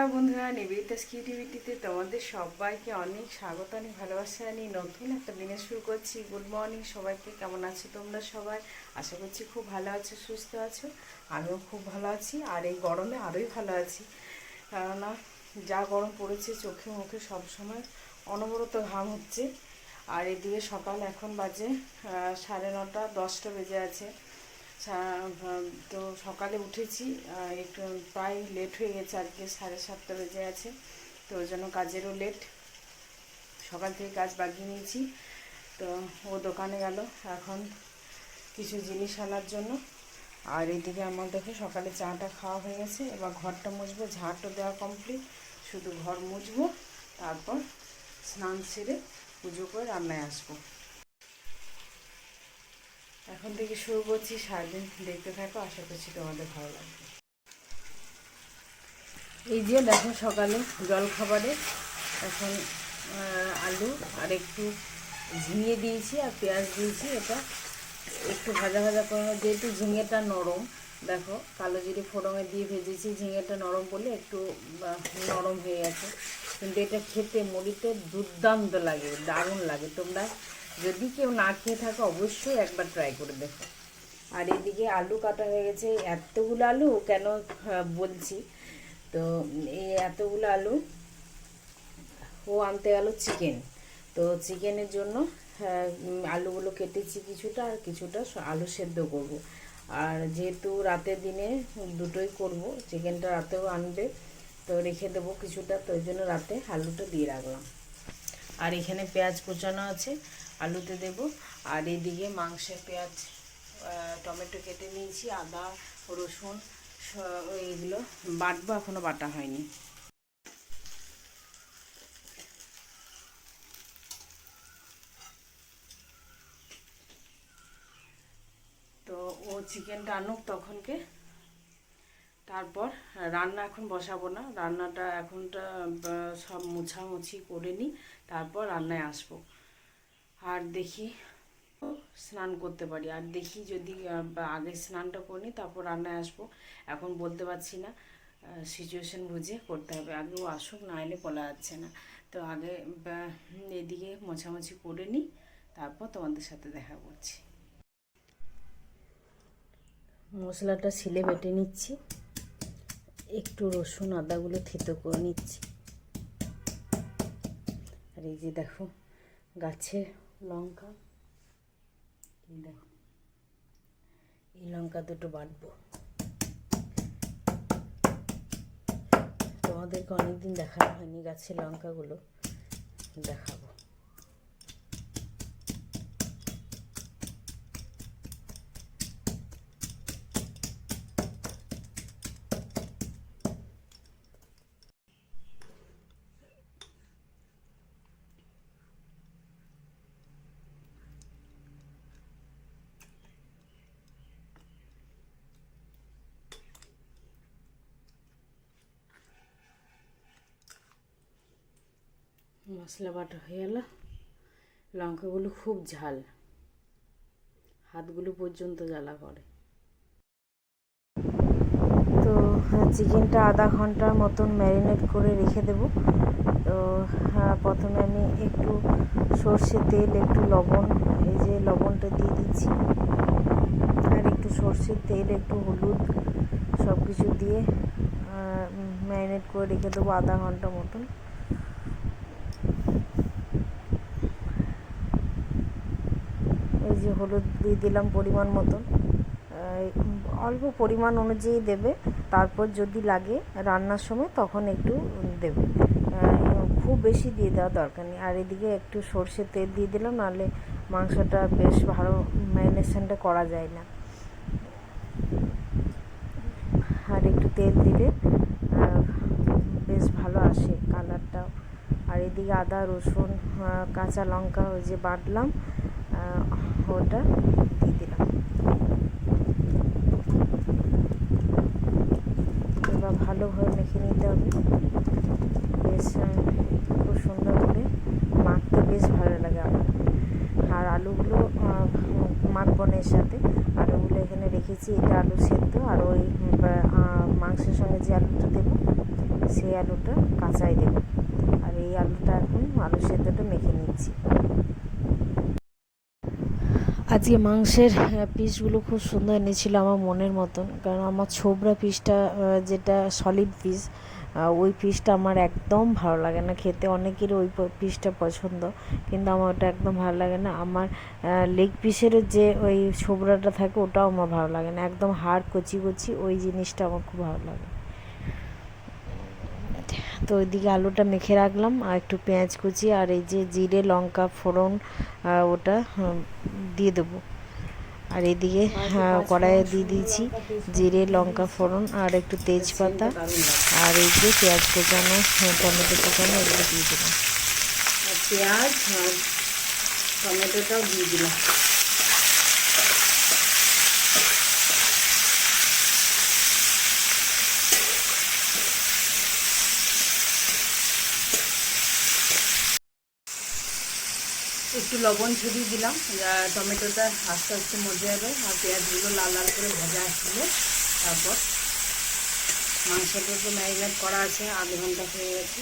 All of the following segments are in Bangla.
নমস্কার বন্ধুরা, নিবেদিতাস ক্রিয়েটিভিটিতে তোমাদের সবাইকে অনেক স্বাগত, অনেক ভালোবাসা জানিয়ে নতুন একটা দিনে শুরু করছি। গুড মর্নিং সবাইকে। কেমন আছো তোমরা সবাই? আশা করছি খুব ভালো আছো, সুস্থ আছো। আমিও খুব ভালো আছি, আর এই গরমে আরোই ভালো আছি। কেননা যা গরম পড়েছে, চোখে মুখে সবসময় অনবরত ঘাম হচ্ছে। আর এদিকে সকাল এখন বাজে 9:30, 10টা বেজে আছে। তো সকালে উঠেছি, একটু প্রায় লেট হয়ে গেছে, আজকে 7:30 বেজে আছে। তো ওই জন্য কাজেরও লেট, সকাল থেকে কাজ বাগিয়ে নিয়েছি। তো ও দোকানে গেল এখন কিছু জিনিস আনার জন্য। আর এইদিকে আমার দেখো সকালে চাটা খাওয়া হয়ে গেছে। এবার ঘরটা মুছবো, ঝাঁটও দেওয়া কমপ্লিট, শুধু ঘর মুছবো। তারপর স্নান সেরে পুজো করে রান্নায় আসবো। এখন থেকে শুরু করছি, সারাদিন দেখতে থাকো, আশা করছি তোমাদের ভালো লাগবে। এই যে দেখো সকালে জল খাবারে এখন আলু আর একটু ঝিঙে দিয়েছি আর পেঁয়াজ দিয়েছি। এটা একটু ভাজা ভাজা করে, যেহেতু ঝিঙেটা নরম, দেখো কালো জিরে ফোড়নে দিয়ে ভেজেছি। ঝিঙেটা নরম বলে একটু নরম হয়ে গেছে, কিন্তু এটা খেতে মুড়িতে দুর্দান্ত লাগে, দারুণ লাগে। তোমরা যদি কেউ না খেয়ে থাকো অবশ্যই একবার ট্রাই করে দেখো। আর এদিকে আলু কাটা হয়ে গেছে। এতগুলো আলু কেন বলছি, তো এই এতগুলো আলু ও আনতে গেল চিকেন। তো চিকেনের জন্য আলুগুলো কেটেছি কিছুটা, আর কিছুটা আলু সেদ্ধ করব। আর যেহেতু রাতের দিনে দুটোই করব, চিকেনটা রাতেও আনবে, তো রেখে দেবো কিছুটা, তো ওই জন্য রাতে আলুটা দিয়ে রাখলাম। আর এখানে পেঁয়াজ কুচানো আছে, আলুতে দেব। আর এদিকে মাংসের পেঁয়াজ টমেটো কেটে নিয়েছি, আদা রসুন এইগুলো বাটবো, এখনও বাটা হয়নি। তো ও চিকেনটা আনুক তখনকে, তারপর রান্না এখন বসাবো না। রান্নাটা এখনটা সব মুছামুছি করে নিই, তারপর রান্নায় আসবো। আর দেখি স্নান করতে পারি, আর দেখি যদি আগে স্নানটা করে নিই তারপর রান্নায় আসবো। এখন বলতে পারছি না, সিচুয়েশন বুঝে করতে হবে। আগে ও আসুক, না এলে বলা যাচ্ছে না। তো আগে এদিকে মোছামুছি করে নিই, তারপর তোমাদের সাথে দেখা করছি। মশলাটা ছিলে বেটে নিচ্ছি, একটু রসুন আদাগুলো থেতো করে নিচ্ছি। আর এই যে দেখো গাছের লঙ্কা, এই দেখো এই লঙ্কা দুটো বাটবো। তোমাদেরকে অনেকদিন দেখানো হয়নি গাছের লঙ্কাগুলো, দেখাবো। মশলা বাটা হয়ে গেল। লঙ্কাগুলো খুব ঝাল, হাতগুলো পর্যন্ত জ্বালা করে। তো চিকেনটা আধা ঘন্টার মতন ম্যারিনেট করে রেখে দেব। তো প্রথমে আমি একটু সর্ষে তেল, একটু লবণ, এই যে লবণটা দিয়ে দিচ্ছি, আর একটু সর্ষের তেল, একটু হলুদ, সব কিছু দিয়ে ম্যারিনেট করে রেখে দেবো আধা ঘন্টা মতন। এই যে হলুদ দিয়ে দিলাম পরিমাণ মতন, অল্প পরিমাণ অনুযায়ী দেবে, তারপর যদি লাগে রান্নার সময় তখন একটু দেবে, খুব বেশি দিয়ে দেওয়া দরকার নেই। আর এদিকে একটু সর্ষের তেল দিয়ে দিলাম, নাহলে মাংসটা বেশ ভালো ম্যারিনেশনটা করা যায় না। আর একটু তেল দিলে বেশ ভালো আসে কালারটাও। আর এদিকে আদা রসুন কাঁচা লঙ্কা ওই যে বাটলাম, ওটা দিয়ে দিলাম। এবার ভালোভাবে মেখে নিতে হবে, বেশ খুব সুন্দর করে মাখতে বেশ ভালো লাগে আমার। আর আলুগুলো মাখবো না এর সাথে, আলুগুলো এখানে রেখেছি, এটা আলু সেদ্ধ। আর ওই মাংসের সঙ্গে যে আলুটা দেবো সেই আলুটা কাঁচাই দেবো। আর এই আলুটা এখন আলু সেদ্ধটা মেখে নিচ্ছি। আজকে মাংসের পিসগুলো খুব সুন্দর এনেছিল আমার মনের মতন, কারণ আমার ছোবড়া পিসটা যেটা সলিড পিস, ওই পিসটা আমার একদম ভালো লাগে না খেতে। অনেকের ওই পিসটা পছন্দ, কিন্তু আমার ওটা একদম ভালো লাগে না। আমার লেগ পিসের যে ওই ছোবড়াটা থাকে ওটাও আমার ভালো লাগে না, একদম হাড় কচি কচি ওই জিনিসটা আমার খুব ভালো লাগে। তো ওইদিকে আলুটা মেখে রাখলাম, আর একটু পেঁয়াজ কুচি আর এই যে জিরে লঙ্কা ফোড়ন ওটা দিয়ে দেবো। আর এদিকে কড়াইয়ে দিয়ে দিয়েছি জিরে লঙ্কা ফোড়ন আর একটু তেজপাতা, আর এই যে পেঁয়াজ কোচানো টমেটো কোচানো এগুলো দিয়ে দিলাম। পেঁয়াজ আর টমেটোটাও দিয়ে দিলাম। একটু লবণ ছড়িয়ে দিলাম, টমেটোটা আস্তে আস্তে মজে যাবে আর পেঁয়াজগুলো লাল লাল করে ভাজা আসলে তারপর মাংসটা তো ম্যারিনেট করা আছে, আধ ঘন্টা হয়ে গেছে।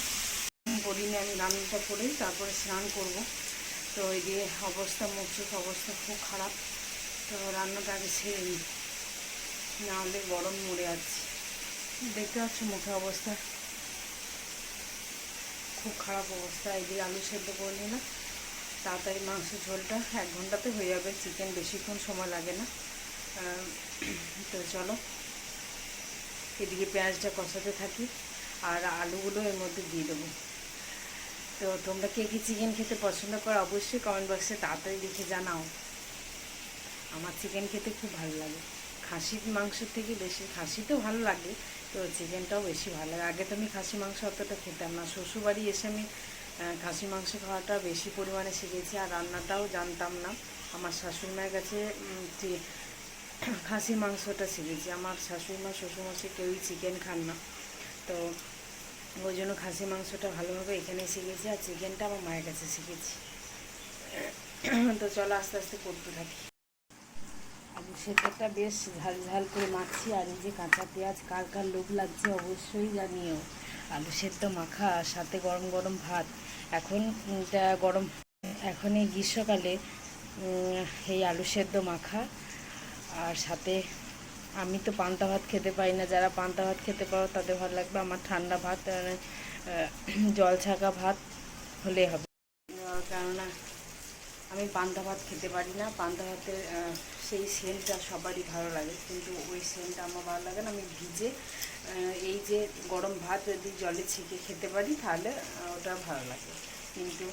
করিনি, আমি রান্নাটা করেই তারপরে স্নান করব। তো ওই দিয়ে অবস্থা মুখের অবস্থা খুব খারাপ, তো রান্নাটা আগে ছেড়ে নিই, নাহলে গরম মরে যাচ্ছে। দেখতে পাচ্ছ মুখের অবস্থা খুব খারাপ অবস্থা। এই দিয়ে আলু সেদ্ধ করে নিই না, তাড়াতাড়ি মাংস ঝোলটা 1 ঘন্টাতে হয়ে যাবে, চিকেন বেশিক্ষণ সময় লাগে না। তো চলো এদিকে পেঁয়াজটা কষাতে থাকি আর আলুগুলো এর মধ্যে দিয়ে দেবো। তো তোমরা কে কী চিকেন খেতে পছন্দ করো অবশ্যই কমেন্ট বক্সে তাড়াতাড়ি লিখে জানাও। আমার চিকেন খেতে খুব ভালো লাগে, খাসির মাংসের থেকে বেশি, খাসি তো ভালো লাগে, তো চিকেনটাও বেশি ভালো লাগে। আগে তো আমি খাসি মাংস অতটা খেতাম না, শ্বশুরবাড়ি এসে আমি খাসি মাংস খাওয়াটা বেশি পরিমাণে শিখেছি, আর রান্নাটাও জানতাম না। আমার শাশুড়ি মায়ের কাছে খাসির মাংসটা শিখেছি। আমার শাশুড়ি মা শ্বশুরমশাই কেউই চিকেন খান না, তো ওই জন্য খাসি মাংসটা ভালোভাবে এখানে শিখেছি, আর চিকেনটা আমার মায়ের কাছে শিখেছি। তো চলো আস্তে আস্তে করতে থাকি। আলু সেদ্ধটা বেশ ঝাল ঝাল করে মাখছি, আর এই যে কাঁচা পেঁয়াজ কার কার লোভ লাগছে অবশ্যই জানিও। আলু সেদ্ধ মাখা সাথে গরম গরম ভাত, এখন গরম, এখন এই গ্রীষ্মকালে এই আলু সেদ্ধ মাখা, আর সাথে আমি তো পান্তা ভাত খেতে পারি না, যারা পান্তা ভাত খেতে পারো তাদের ভালো লাগবে। আমার ঠান্ডা ভাত জল ছাকা ভাত হলে হবে, কেননা আমি পান্তা ভাত খেতে পারি না। পান্তা ভাতের সেই সেন্টটা সবারই ভালো লাগে, কিন্তু ওই সেন্টটা আমার ভালো লাগে না। আমি ভিজে এই যে গরম ভাত যদি জলে ছেঁকে খেতে পারি তাহলে ওটা ভালো লাগে, কিন্তু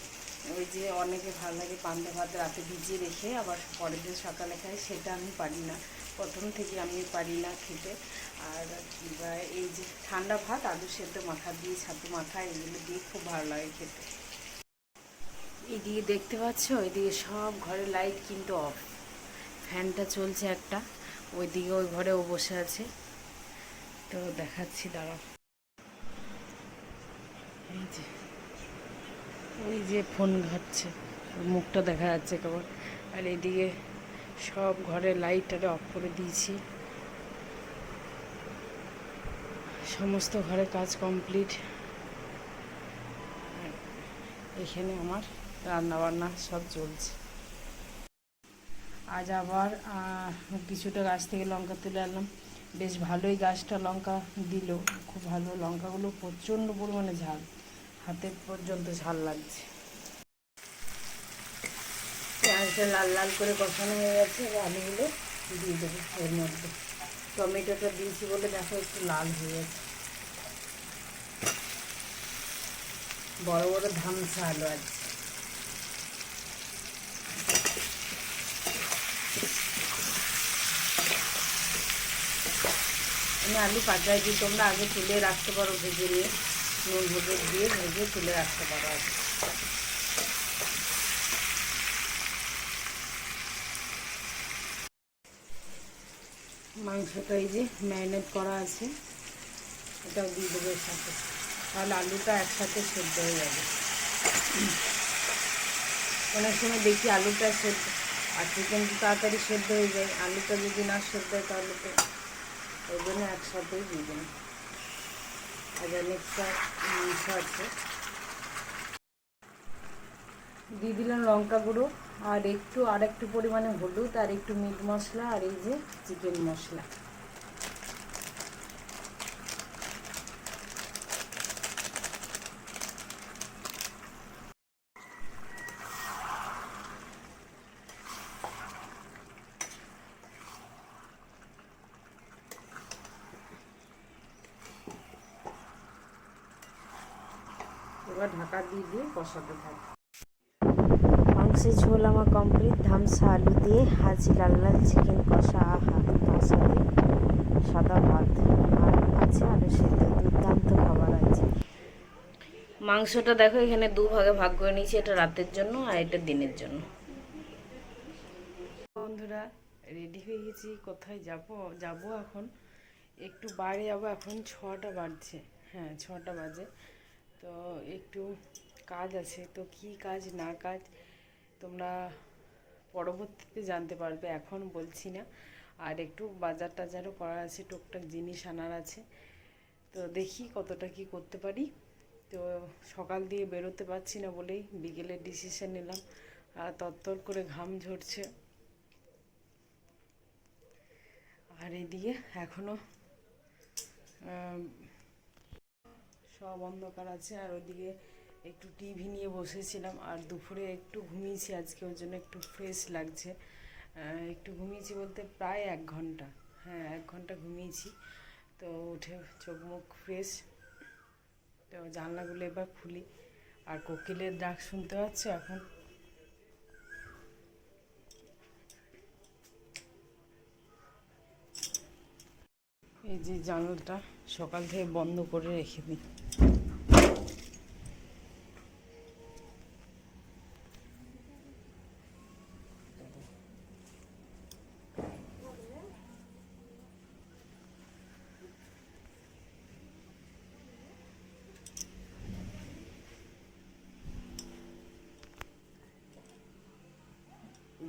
ওই যে অনেকে ভালো লাগে পান্তা ভাত রাতে ভিজিয়ে রেখে আবার পরের দিন সকালে খাই, সেটা আমি পারি না, প্রথম থেকে আমি পারি না খেতে। আর এই যে ঠান্ডা ভাত আলু সেদ্ধ মাখা দিয়ে ছাতু মাখা এগুলো দিয়ে খুব ভালো লাগে খেতে। এদিকে দেখতে পাচ্ছ ওইদিকে সব ঘরের লাইট কিন্তু অফ, ফ্যানটা চলছে একটা, ওইদিকে ওই ঘরে ও বসে আছে, তো দেখাচ্ছি দাঁড়াও। এই যে ওই যে ফোন ঘাটছে, মুখটা দেখা যাচ্ছে কেবল। আর এদিকে সব ঘরে লাইটটা অফ করে দিয়েছি, সমস্ত ঘরে কাজ কমপ্লিট। এখানে আমার রান্নাবান্না সব চলছে। আজ আবার কিছুটা গাছ থেকে লঙ্কা তুলে আনলাম, বেশ ভালোই গাছটা লঙ্কা দিল, খুব ভালো। লঙ্কাগুলো প্রচণ্ড পরিমাণে ঝাল, হাতে পর্যন্ত ঝাল লাগছে। পেঁয়াজটা লাল লাল করে কষানো হয়ে গেছে, আলুগুলো দিয়ে দেবো এর মধ্যে। টমেটোটা দিয়েছি বলে দেখো একটু লাল হয়ে গেছে, বড় বড় ধামসা আলু আছে। আমি আলু কাঁচাই দিই, তোমরা আগে তুলে রাখতে পারো ভেজে নিয়ে, নুন হলুদ দিয়ে ভেজে তুলে রাখতে পারো আগে। মাংসটা এই যে ম্যারিনেট করা আছে, এটাও দিয়ে দেবো এর সাথে, তাহলে আলুটা একসাথে সেদ্ধ হয়ে যাবে। অনেক সময় দেখি আলুটা সেদ্ধ আর চিকেন তাড়াতাড়ি সেদ্ধ হয়ে যায়, আলুটা যদি না সেদ্ধ হয় তাহলে তো ওই জন্য একসাথেই দিয়ে দেবেন। অনেকটা মাংস আছে। দিয়ে দিলাম লঙ্কা গুঁড়ো আর একটু পরিমাণে হলুদ আর একটু মিট মশলা আর এই যে চিকেন মশলা। এবার ঢাকা দিয়ে কষাতে থাকি। মাংসের ঝোল আমার কমপ্লিট। ধামসা আলু দিয়ে হাজি লাল লাল চিকেন কষা, আহা, তার সাথে সাদা ভাত আর আছে আলু সেদ্ধ। দুর্দান্ত খাবার আছে। মাংসটা দেখো এখানে দুভাগে ভাগ করে নিয়েছি, এটা রাতের জন্য আর এটা দিনের জন্য। বন্ধুরা রেডি হয়ে গেছি, কোথায় যাব এখন একটু বাইরে যাবো। এখন 6টা বাজছে, হ্যাঁ 6টা বাজে। তো একটু কাজ আছে, তো কি কাজ না কাজ তোমরা পরবর্তীতে জানতে পারবে, এখন বলছি না। আর একটু বাজার টাজারও করার আছে, টুকটাক জিনিস আনার আছে। তো দেখি কতটা কি করতে পারি। তো সকাল দিয়ে বেরোতে পারছি না বলেই বিকেলে ডিসিশন নিলাম। আর তরতর করে ঘাম ঝরছে। আর এদিকে এখনও সব অন্ধকার আছে। আর ওইদিকে একটু টিভি নিয়ে বসেছিলাম। আর দুপুরে একটু ঘুমিয়েছি আজকে, ওর জন্য একটু ফ্রেশ লাগছে। একটু ঘুমিয়েছি বলতে প্রায় 1 ঘন্টা, হ্যাঁ 1 ঘন্টা ঘুমিয়েছি। তো উঠে চোখ মুখ ফ্রেশ। তো জানলাগুলো এবার খুলি। আর কোকিলের ডাক শুনতে পাচ্ছ এখন। এই যে জানলাটা সকাল থেকে বন্ধ করে রেখে দিই।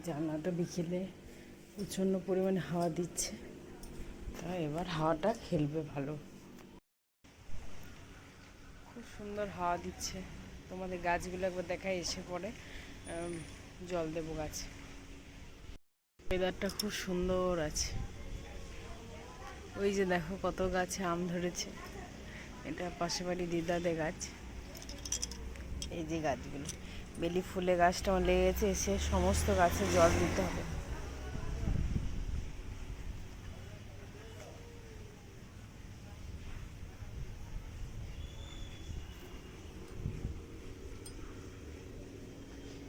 জানলাটা বিকেলে প্রচণ্ড পরিমাণে হাওয়া দিচ্ছে, তাই এবার হাওয়াটা খেলবে ভালো। খুব সুন্দর হাওয়া দিচ্ছে। তোমাদের গাছগুলো একবার দেখায় এসে পড়ে জল দেবো গাছে। ওয়েদারটা খুব সুন্দর আছে। ওই যে দেখো কত গাছে আম ধরেছে। এটা পাশে বাড়ি দিদাদের গাছ। এই যে গাছগুলো বেলি ফুলে গাছটা আমার লেগে গেছে, এসে সমস্ত গাছে জল দিতে হবে।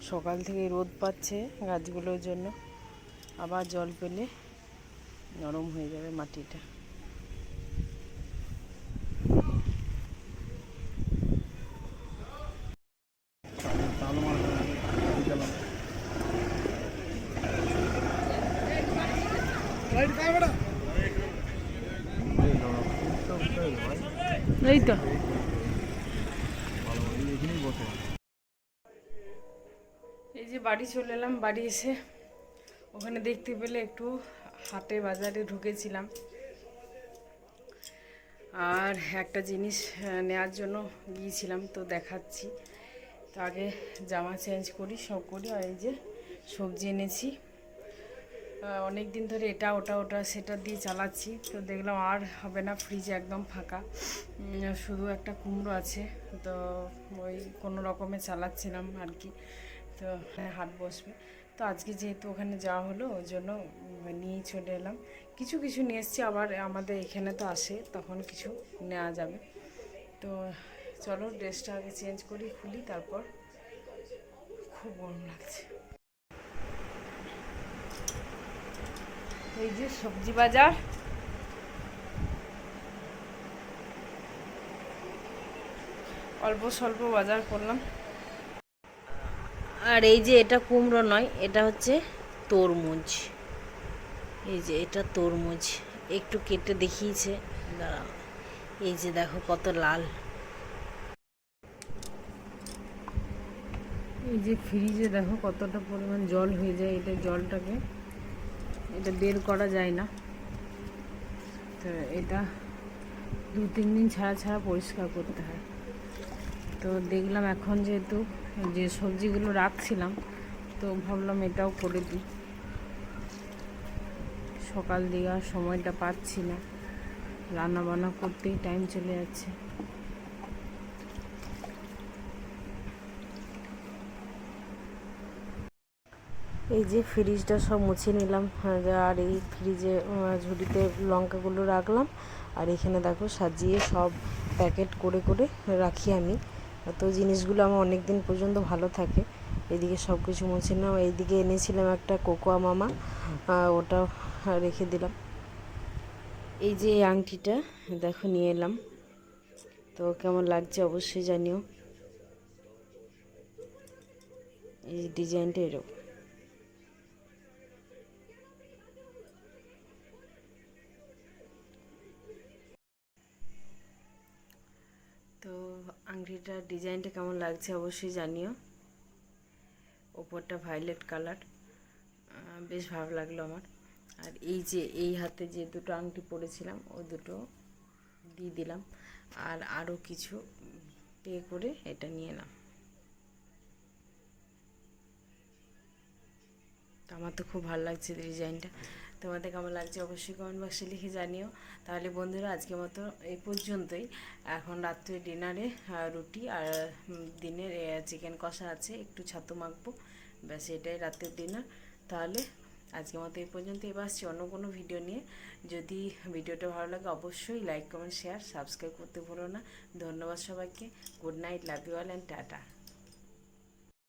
সকাল থেকে রোদ পাচ্ছে গাছগুলোর জন্য, আবার জল পেলে নরম হয়ে যাবে মাটিটা। এই তো এই যে বাড়ি চলে এলাম। বাড়ি এসে ওখানে দেখতে পেলে একটু হাটে বাজারে ঢুকেছিলাম। আর একটা জিনিস নেওয়ার জন্য গিয়েছিলাম, তো দেখাচ্ছি। তো আগে জামা চেঞ্জ করি, সব করি। আর এই যে সবজি এনেছি। অনেক দিন ধরে এটা ওটা সেটা দিয়ে চালাচ্ছি, তো দেখলাম আর হবে না, ফ্রিজে একদম ফাঁকা, শুধু একটা কুমড়ো আছে। তো ওই কোনো রকমে চালাচ্ছিলাম আর কি। তো হাট বসবে, তো আজকে যেহেতু ওখানে যাওয়া হলো ওই জন্য নিয়েই চলে এলাম। কিছু নিয়ে এসেছি, আবার আমাদের এখানে তো আসে তখন কিছু নেওয়া যাবে। তো চলো ড্রেসটা আগে চেঞ্জ করি, খুলি, তারপর। খুব গরম লাগছে। এই যে সবজি বাজার, অল্প স্বল্প বাজার করলাম। আর এই যে এটা কুমড়ো নয়, এটা হচ্ছে তরমুজ। এই যে এটা তরমুজ, একটু কেটে দেখিয়েছে, দাঁড়াও। এই যে দেখো কত লাল। এই যে ফ্রিজে দেখো কতটা পরিমাণ জল হয়ে যায়। এটা জলটাকে এটা বের করা যায় না, তো এটা 2-3 দিন ছাড়া ছাড়া পরিষ্কার করতে হয়। তো দেখলাম এখন যেহেতু যে সবজিগুলো রাখছিলাম, তো ভাবলাম এটাও করে দিই। সকাল দিকে আর সময়টা পাচ্ছি না, রান্না বান্না করতেই টাইম চলে যাচ্ছে। এই যে ফ্রিজটা সব মুছে নিলাম, আর এই ফ্রিজে ঝুড়িতে লঙ্কাগুলো রাখলাম। আর এখানে দেখো সাজিয়ে সব প্যাকেট করে করে রাখি আমি, তো জিনিসগুলো আমার অনেক দিন পর্যন্ত ভালো থাকে। এদিকে সব কিছু মুছে নিলাম। এইদিকে এনেছিলাম একটা কোকোয়া মামা, ওটা রেখে দিলাম। এই যে এই আংটিটা দেখো নিয়ে এলাম, তো কেমন লাগছে অবশ্যই জানিও। এই ডিজাইনটা এরকম। তো আংটিটার ডিজাইনটা কেমন লাগছে অবশ্যই জানিও। ওপরটা ভায়োলেট কালার, বেশ ভালো লাগলো আমার। আর এই যে এই হাতে যে দুটো আংটি পরেছিলাম ও দুটো দিয়ে দিলাম, আর আরও কিছু পে করে এটা নিয়ে এলাম। তো আমার তো খুব ভালো লাগছে ডিজাইনটা। তোমাদের কেমন লাগছে অবশ্যই কমেন্ট বক্সে লিখে জানিও। তাহলে বন্ধুরা আজকের মতো এই পর্যন্তই। এখন রাত্রে ডিনারে রুটি আর দিনের চিকেন কষা আছে, একটু ছাতু মাখবো, ব্যাস এটাই রাতের ডিনার। তাহলে আজকের মতো এই পর্যন্ত, এবার আসছি অন্য কোনো ভিডিও নিয়ে। যদি ভিডিওটা ভালো লাগে অবশ্যই লাইক কমেন্ট শেয়ার সাবস্ক্রাইব করতে ভুলো না। ধন্যবাদ সবাইকে। Good night, love you all and tata.